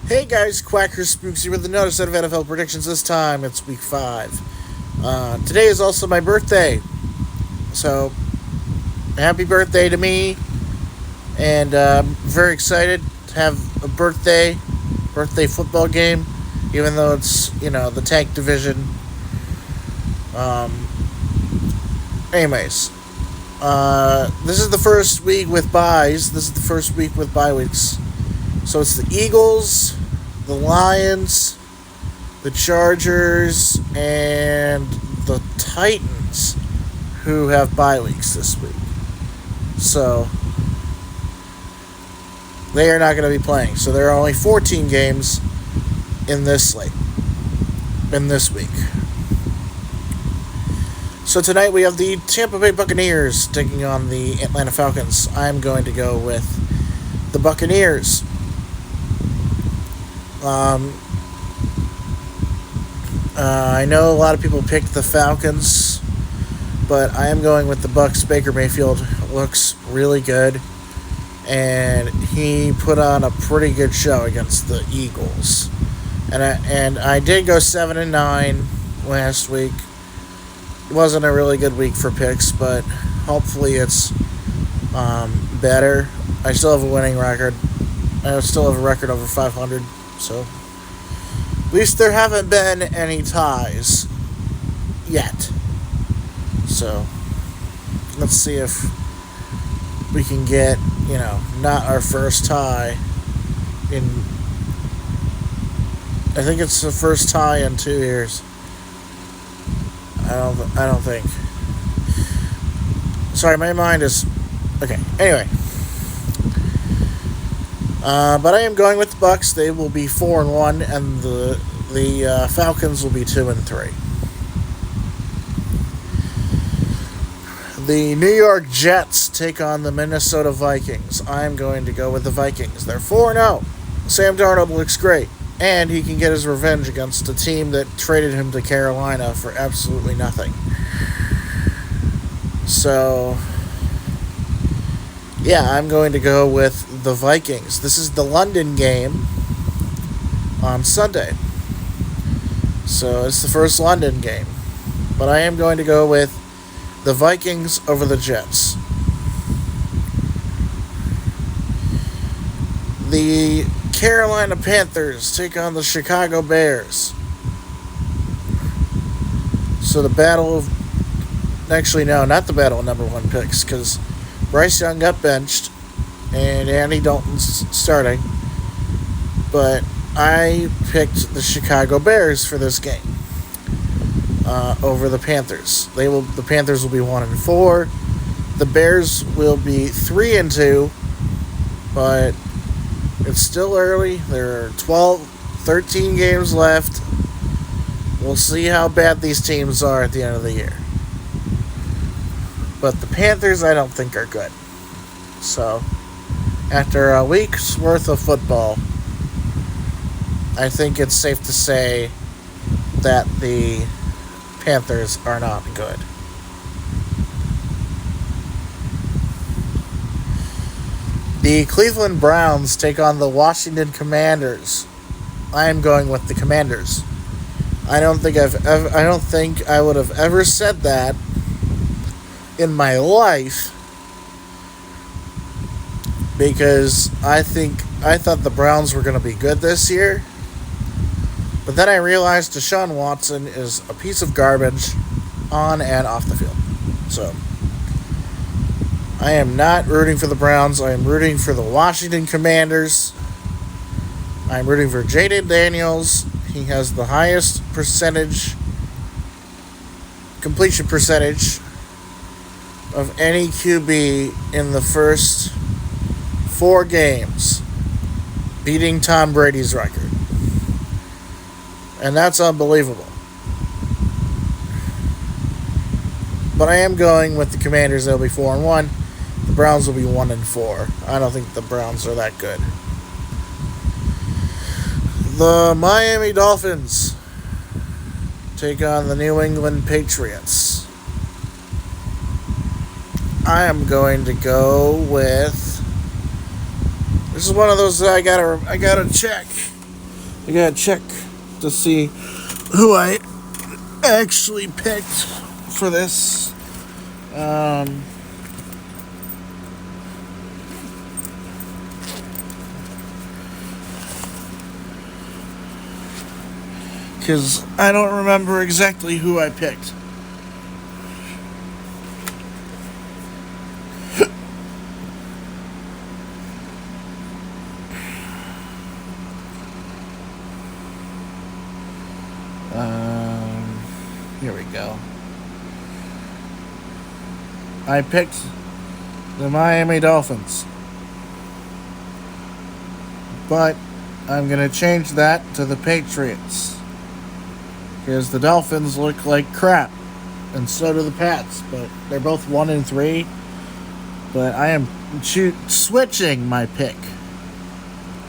Hey guys, Quacker Spooks here with another set of NFL predictions. This time it's week 5. Today is also my birthday. So, happy birthday to me. And I'm very excited to have a birthday football game. Even though it's, the tank division. Um, anyways, this is the first week with buys. This is the first week with bye weeks. So it's the Eagles, the Lions, the Chargers, and the Titans who have bye weeks this week. So they are not going to be playing. So there are only 14 games in this slate, in this week. So tonight we have the Tampa Bay Buccaneers taking on the Atlanta Falcons. I'm going to go with the Buccaneers. I know a lot of people picked the Falcons, but I am going with the Bucs. Baker Mayfield looks really good, and he put on a pretty good show against the Eagles. And I did go 7-9 last week. It wasn't a really good week for picks, but hopefully it's better. I still have a winning record. I still have a record over 500. So, at least there haven't been any ties yet. So, let's see if we can get, not our first tie in. I think it's the first tie in 2 years. I don't think. Sorry, my mind is. Okay, anyway. But I am going with the Bucs. They will be 4-1, and the Falcons will be 2-3. The New York Jets take on the Minnesota Vikings. I am going to go with the Vikings. They're 4-0. Sam Darnold looks great, and he can get his revenge against a team that traded him to Carolina for absolutely nothing. So, yeah, I'm going to go with the Vikings. This is the London game on Sunday. So it's the first London game. But I am going to go with the Vikings over the Jets. The Carolina Panthers take on the Chicago Bears. So the battle of... Actually, no, not the battle of number 1 picks, because Bryce Young got benched, and Andy Dalton's starting. But I picked the Chicago Bears for this game over the Panthers. The Panthers will be 1-4. The Bears will be 3-2, but it's still early. There are 13 games left. We'll see how bad these teams are at the end of the year. But the Panthers, I don't think, are good. So, after a week's worth of football, I think it's safe to say that the Panthers are not good. The Cleveland Browns take on the Washington Commanders. I am going with the Commanders. I don't think I would have ever said that in my life, because I thought the Browns were going to be good this year, but then I realized Deshaun Watson is a piece of garbage on and off the field. So I am not rooting for the Browns. I am rooting for the Washington Commanders. I'm rooting for Jaden Daniels. He has the highest completion percentage of any QB in the first 4 games, beating Tom Brady's record. And that's unbelievable. But I am going with the Commanders. They'll be 4-1. The Browns will be 1-4. I don't think the Browns are that good. The Miami Dolphins take on the New England Patriots. I am going to go with... This is one of those that I gotta check. I gotta check to see who I actually picked for this. Because I don't remember exactly who I picked. Here we go. I picked the Miami Dolphins. But I'm going to change that to the Patriots. Because the Dolphins look like crap. And so do the Pats. But they're both 1-3. But I am switching my pick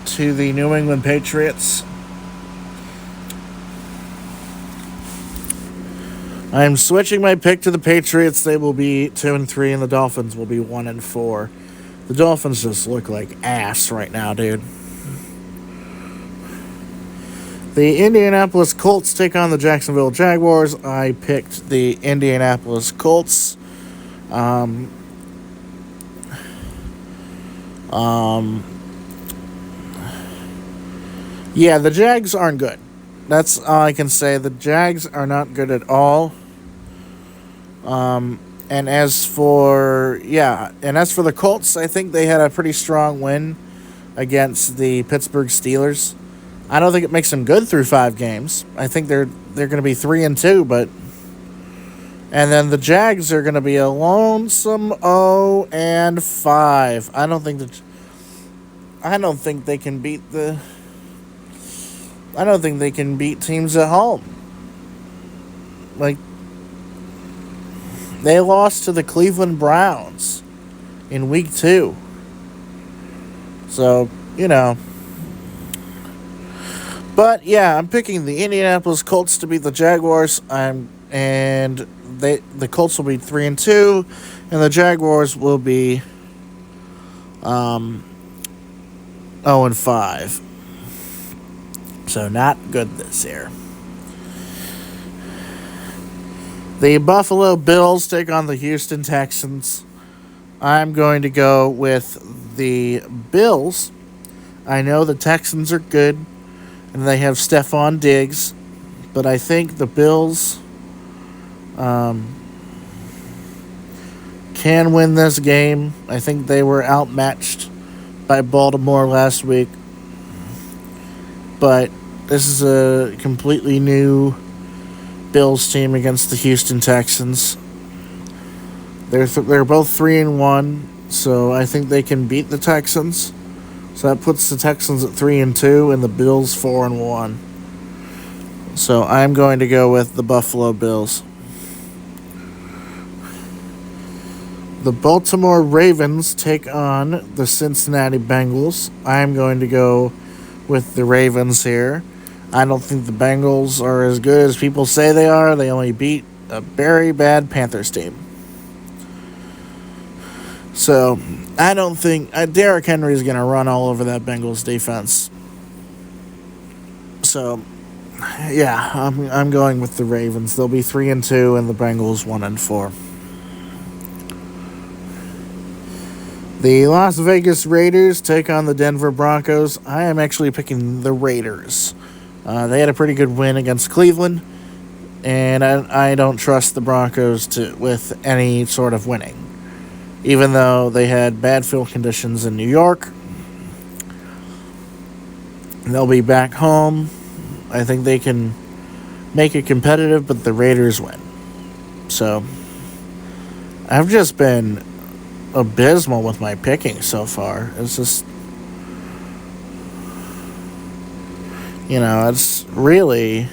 to the New England Patriots. I'm switching my pick to the Patriots. They will be 2-3, and the Dolphins will be 1-4. The Dolphins just look like ass right now, dude. The Indianapolis Colts take on the Jacksonville Jaguars. I picked the Indianapolis Colts. Yeah, the Jags aren't good. That's all I can say. The Jags are not good at all. And as for the Colts, I think they had a pretty strong win against the Pittsburgh Steelers. I don't think it makes them good through 5 games. I think they're going to be 3-2, and then the Jags are going to be a lonesome 0-5. I don't think they can beat teams at home. Like, they lost to the Cleveland Browns in week 2. So, But yeah, I'm picking the Indianapolis Colts to beat the Jaguars. The Colts will be 3-2, and the Jaguars will be 0-5. So not good this year. The Buffalo Bills take on the Houston Texans. I'm going to go with the Bills. I know the Texans are good, and they have Stephon Diggs, but I think the Bills can win this game. I think they were outmatched by Baltimore last week, but this is a completely new Bills team against the Houston Texans. They're both 3-1, so I think they can beat the Texans. So that puts the Texans at 3-2 and the Bills 4-1. So I'm going to go with the Buffalo Bills. The Baltimore Ravens take on the Cincinnati Bengals. I'm going to go with the Ravens here. I don't think the Bengals are as good as people say they are. They only beat a very bad Panthers team. So I don't think Derrick Henry is going to run all over that Bengals defense. So, yeah, I'm going with the Ravens. They'll be 3-2, and the Bengals 1-4. The Las Vegas Raiders take on the Denver Broncos. I am actually picking the Raiders. They had a pretty good win against Cleveland, and I don't trust the Broncos with any sort of winning. Even though they had bad field conditions in New York, they'll be back home. I think they can make it competitive, but the Raiders win. So, I've just been abysmal with my picking so far. It's just, it's really,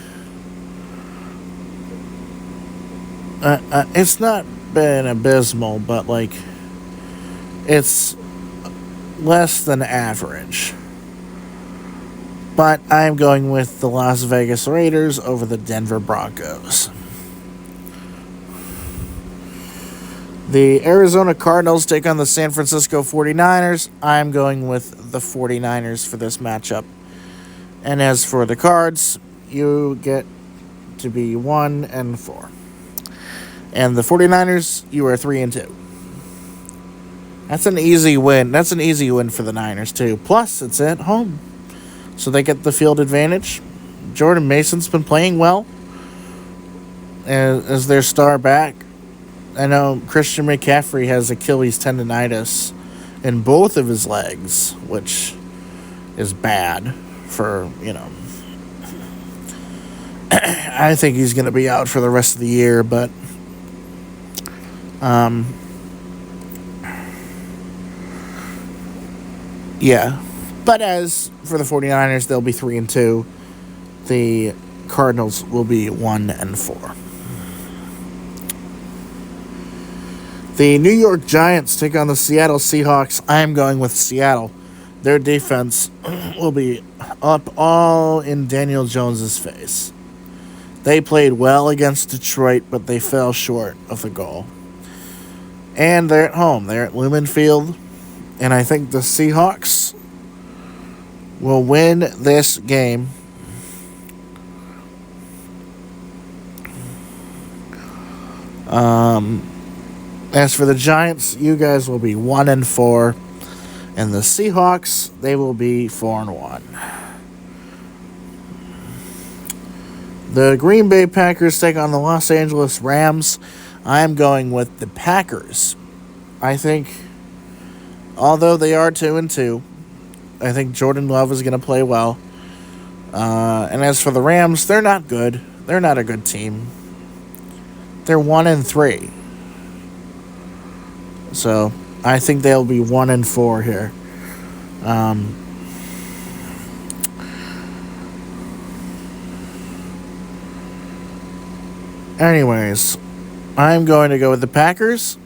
it's not been abysmal, but it's less than average. But I'm going with the Las Vegas Raiders over the Denver Broncos. The Arizona Cardinals take on the San Francisco 49ers. I'm going with the 49ers for this matchup. And as for the Cards, you get to be 1-4. And the 49ers, you are 3-2. That's an easy win. That's an easy win for the Niners, too. Plus, it's at home. So they get the field advantage. Jordan Mason's been playing well as their star back. I know Christian McCaffrey has Achilles tendonitis in both of his legs, which is bad for, I think he's going to be out for the rest of the year, but yeah. But as for the 49ers, they'll be 3-2. The Cardinals will be 1-4. The New York Giants take on the Seattle Seahawks. I am going with Seattle. Their defense will be up all in Daniel Jones's face. They played well against Detroit, but they fell short of the goal. And they're at home. They're at Lumen Field. And I think the Seahawks will win this game. As for the Giants, you guys will be 1-4. And the Seahawks, they will be 4-1. The Green Bay Packers take on the Los Angeles Rams. I am going with the Packers. I think, although they are 2-2, I think Jordan Love is going to play well. And as for the Rams, they're not good. They're not a good team. They're 1-3. So I think they'll be 1-4 here. Anyways, I'm going to go with the Packers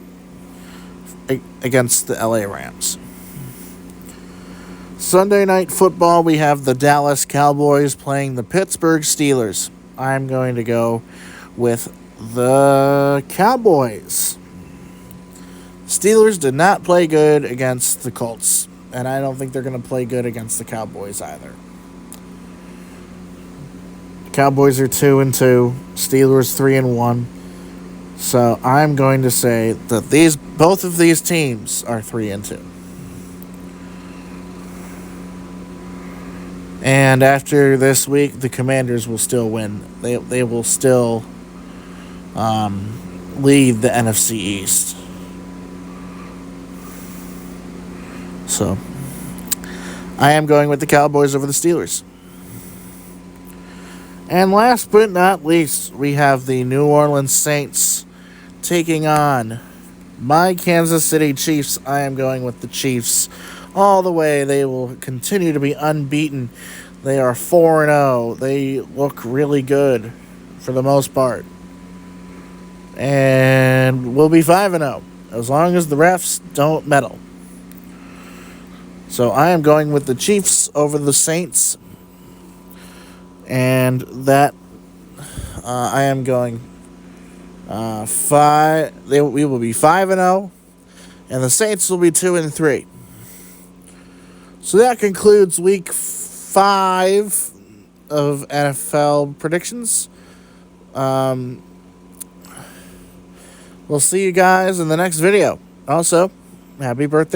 against the LA Rams. Sunday Night Football, we have the Dallas Cowboys playing the Pittsburgh Steelers. I'm going to go with the Cowboys. Steelers did not play good against the Colts, and I don't think they're going to play good against the Cowboys either. Cowboys are 2-2, Steelers 3-1. So I'm going to say that both of these teams are 3-2. And after this week, the Commanders will still win. They will still lead the NFC East. So I am going with the Cowboys over the Steelers. And last but not least, we have the New Orleans Saints taking on my Kansas City Chiefs. I am going with the Chiefs all the way. They will continue to be unbeaten. They are 4-0. They look really good for the most part. And we'll be 5-0 as long as the refs don't meddle. So I am going with the Chiefs over the Saints. And that I am going we will be 5-0, and the Saints will be 2-3. So that concludes week 5 of NFL predictions. We'll see you guys in the next video. Also, happy birthday